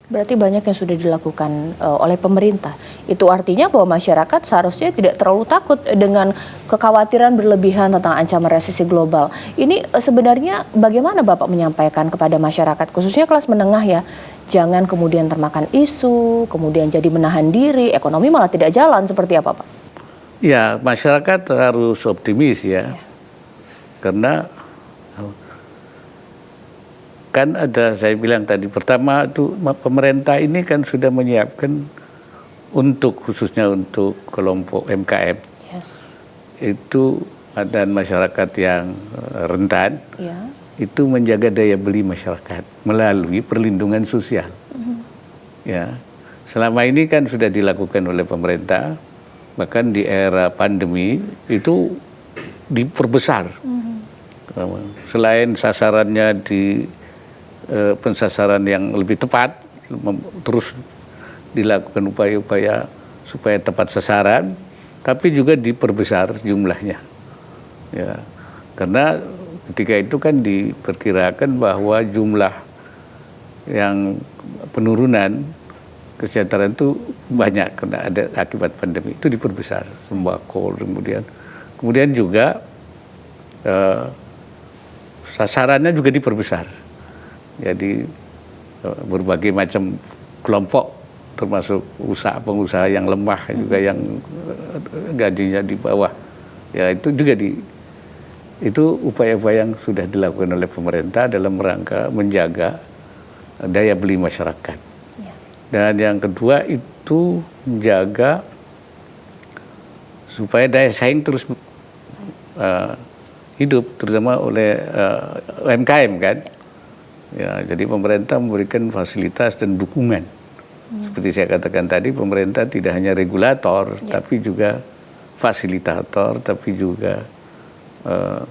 Berarti banyak yang sudah dilakukan oleh pemerintah. Itu artinya bahwa masyarakat seharusnya tidak terlalu takut dengan kekhawatiran berlebihan tentang ancaman resesi global. Ini sebenarnya bagaimana Bapak menyampaikan kepada masyarakat, khususnya kelas menengah ya, jangan kemudian termakan isu, kemudian jadi menahan diri, ekonomi malah tidak jalan, seperti apa Pak? Ya, masyarakat harus optimis ya. Karena kan ada, saya bilang tadi, pertama itu pemerintah ini kan sudah menyiapkan khususnya untuk kelompok MKM. Yes. Itu dan masyarakat yang rentan, Yeah. itu menjaga daya beli masyarakat melalui perlindungan sosial. Ya, selama ini kan sudah dilakukan oleh pemerintah, bahkan di era pandemi itu diperbesar. Selain sasarannya di pensasaran yang lebih tepat, terus dilakukan upaya-upaya supaya tepat sasaran, tapi juga diperbesar jumlahnya. Ya, karena ketika itu kan diperkirakan bahwa jumlah yang penurunan kesejahteraan itu banyak karena ada akibat pandemi, itu diperbesar, sembako, kemudian juga sasarannya juga diperbesar. Jadi berbagai macam kelompok, termasuk pengusaha yang lemah, juga yang gajinya di bawah, ya itu juga itu upaya-upaya yang sudah dilakukan oleh pemerintah dalam rangka menjaga daya beli masyarakat. Ya. Dan yang kedua itu menjaga supaya daya saing terus hidup, terutama oleh UMKM kan. Ya, jadi pemerintah memberikan fasilitas dan dukungan. Seperti saya katakan tadi, pemerintah tidak hanya regulator, tapi juga fasilitator, tapi juga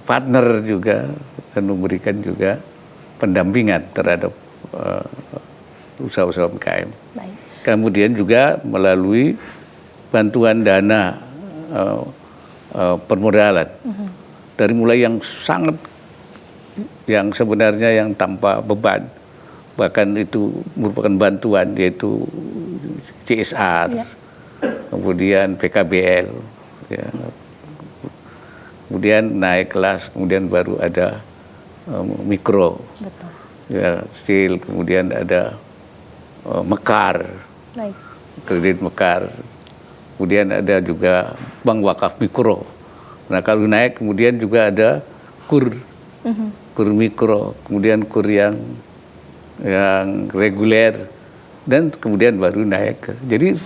partner juga, dan memberikan juga pendampingan terhadap usaha-usaha UMKM. Kemudian juga melalui bantuan dana permodalan, dari mulai yang sebenarnya yang tanpa beban, bahkan itu merupakan bantuan, yaitu CSR, kemudian PKBL, ya. Kemudian naik kelas, kemudian baru ada mikro. Betul. Ya, kecil, kemudian ada mekar, kredit mekar, kemudian ada juga bank wakaf mikro. Nah kalau naik kemudian juga ada kur mikro, kemudian kur yang reguler, dan kemudian baru naik. Jadi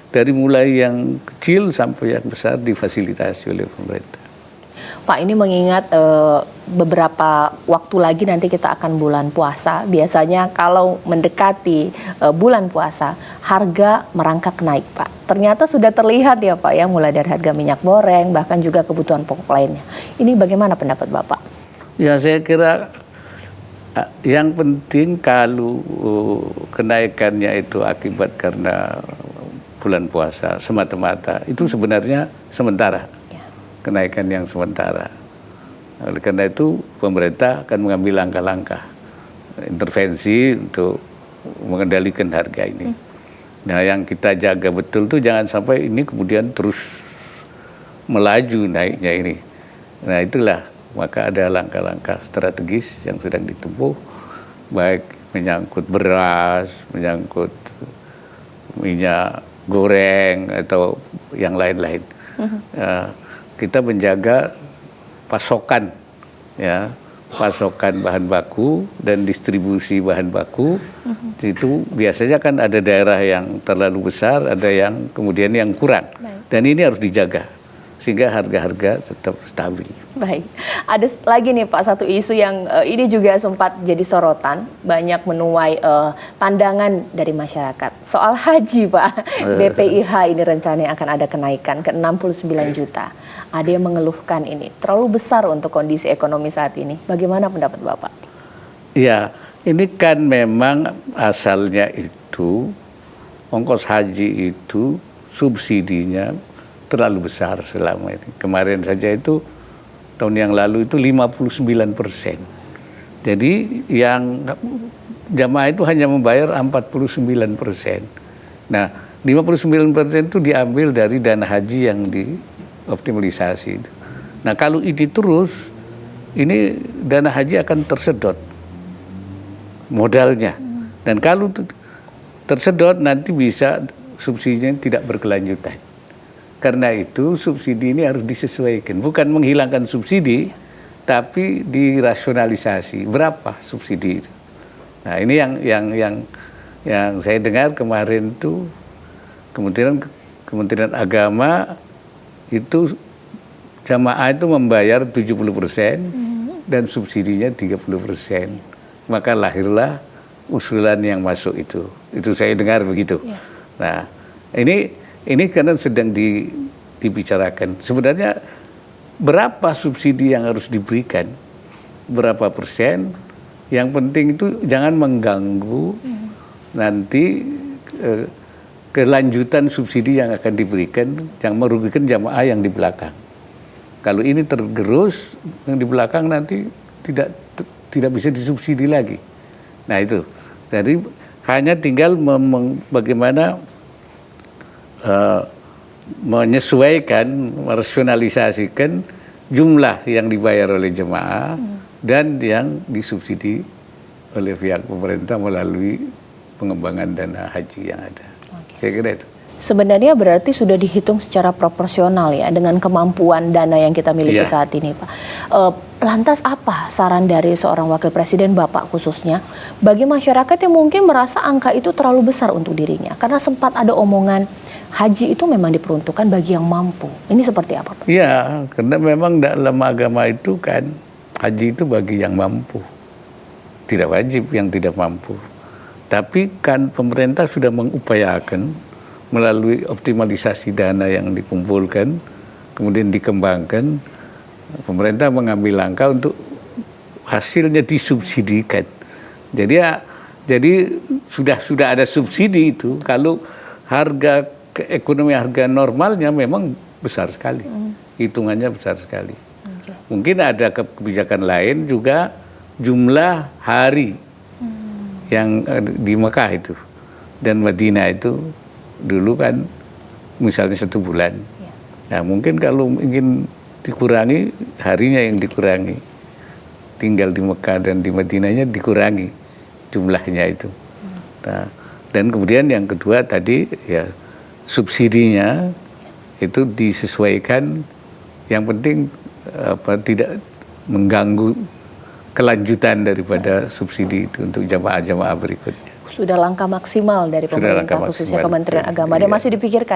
dari mulai yang kecil sampai yang besar difasilitasi oleh pemerintah. Pak, ini mengingat beberapa waktu lagi nanti kita akan bulan puasa. Biasanya kalau mendekati bulan puasa, harga merangkak naik, Pak. Ternyata sudah terlihat ya Pak ya, mulai dari harga minyak goreng, bahkan juga kebutuhan pokok lainnya. Ini bagaimana pendapat Bapak? Ya, saya kira yang penting kalau kenaikannya itu akibat karena bulan puasa semata-mata, itu sebenarnya sementara. Kenaikan yang sementara. Oleh karena itu pemerintah akan mengambil langkah-langkah intervensi untuk mengendalikan harga ini. Nah, yang kita jaga betul tuh jangan sampai ini kemudian terus melaju naiknya ini. Nah, itulah maka ada langkah-langkah strategis yang sedang ditempuh, baik menyangkut beras, menyangkut minyak goreng atau yang lain-lain. Kita menjaga pasokan, ya, pasokan bahan baku dan distribusi bahan baku. Itu biasanya kan ada daerah yang terlalu besar, ada yang kemudian yang kurang. Dan ini harus dijaga sehingga harga-harga tetap stabil. Baik, ada lagi nih Pak satu isu yang ini juga sempat jadi sorotan, banyak menuai pandangan dari masyarakat soal haji Pak. BPIH ini rencananya akan ada kenaikan ke 69 juta. Ada yang mengeluhkan ini terlalu besar untuk kondisi ekonomi saat ini. Bagaimana pendapat Bapak? Ya, ini kan memang asalnya itu ongkos haji itu subsidinya terlalu besar selama ini. Kemarin saja itu tahun yang lalu itu 59%. Jadi yang jamaah itu hanya membayar 49%. Nah, 59% itu diambil dari dana haji yang dioptimalisasi. Nah, kalau ini terus, ini dana haji akan tersedot modalnya. Dan kalau tersedot nanti bisa subsidinya tidak berkelanjutan. Karena itu subsidi ini harus disesuaikan, bukan menghilangkan subsidi, tapi dirasionalisasi. Berapa subsidi itu? Nah, ini yang saya dengar kemarin tuh Kementerian Agama itu jamaah itu membayar 70% dan subsidinya 30%. Maka lahirlah usulan yang masuk itu. Itu saya dengar begitu. Ya. Nah, ini karena sedang dibicarakan. Sebenarnya berapa subsidi yang harus diberikan? Berapa persen? Yang penting itu jangan mengganggu nanti kelanjutan subsidi yang akan diberikan, yang merugikan jamaah yang di belakang. Kalau ini tergerus, yang di belakang nanti tidak bisa disubsidi lagi. Nah itu, jadi hanya tinggal bagaimana menyesuaikan, merasionalisasikan jumlah yang dibayar oleh jemaah dan yang disubsidi oleh pihak pemerintah melalui pengembangan dana haji yang ada. Saya kira itu. Sebenarnya berarti sudah dihitung secara proporsional ya dengan kemampuan dana yang kita miliki saat ini, Pak. Lantas apa saran dari seorang wakil presiden Bapak khususnya bagi masyarakat yang mungkin merasa angka itu terlalu besar untuk dirinya? Karena sempat ada omongan haji itu memang diperuntukkan bagi yang mampu. Ini seperti apa, Pak? Iya, karena memang dalam agama itu kan haji itu bagi yang mampu. Tidak wajib yang tidak mampu. Tapi kan pemerintah sudah mengupayakan melalui optimalisasi dana yang dikumpulkan, kemudian dikembangkan, pemerintah mengambil langkah untuk hasilnya disubsidikan. Jadi sudah ada subsidi itu. Kalau ekonomi harga normalnya memang besar sekali, hitungannya besar sekali. Mungkin ada kebijakan lain juga jumlah hari yang di Mekah itu dan Madinah itu dulu kan misalnya 1 bulan. Nah mungkin kalau ingin dikurangi harinya yang dikurangi, tinggal di Mekah dan di Madinahnya dikurangi jumlahnya itu. Nah, dan kemudian yang kedua tadi ya subsidinya itu disesuaikan, yang penting tidak mengganggu kelanjutan daripada subsidi itu untuk jamaah-jamaah berikutnya. Sudah langkah maksimal dari pemerintah khususnya Kementerian Agama dan masih dipikirkan